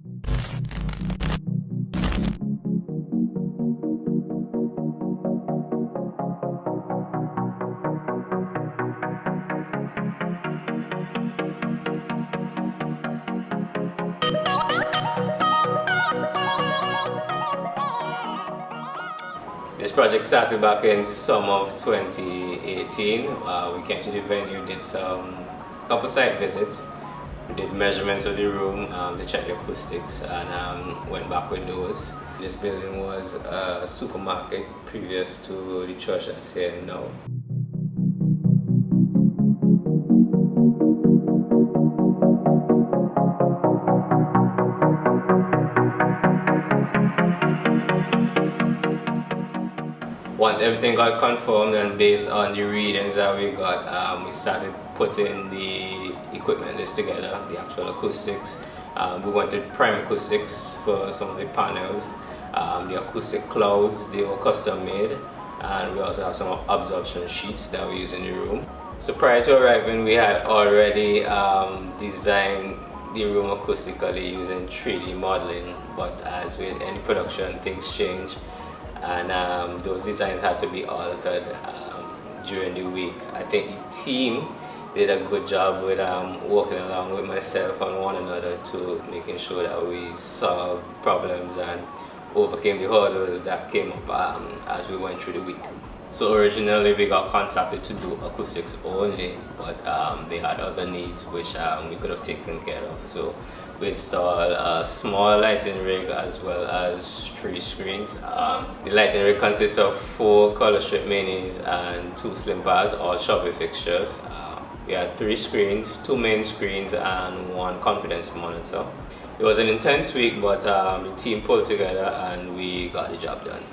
This project started back in summer of 2018. We came to the venue, did some couple site visits. We did measurements of the room to check the acoustics, and went back with those. This building was a supermarket previous to the church that's here now. Once everything got confirmed and based on the readings that we got, we started putting the equipment list together, the actual acoustics. We wanted prime acoustics for some of the panels. The acoustic clouds, they were custom made, and we also have some absorption sheets that we use in the room. So prior to arriving, we had already designed the room acoustically using 3D modeling, but as with any production, things change. And those designs had to be altered during the week. I think the team did a good job with working along with myself and one another to making sure that we solved problems and overcame the hurdles that came up as we went through the week. So originally we got contacted to do acoustics only, but they had other needs which we could have taken care of. So we installed a small lighting rig as well as 3 screens. The lighting rig consists of 4 color strip minis and 2 slim bars, all Shelby fixtures. We had 3 screens, 2 main screens and 1 confidence monitor. It was an intense week, but the team pulled together and we got the job done.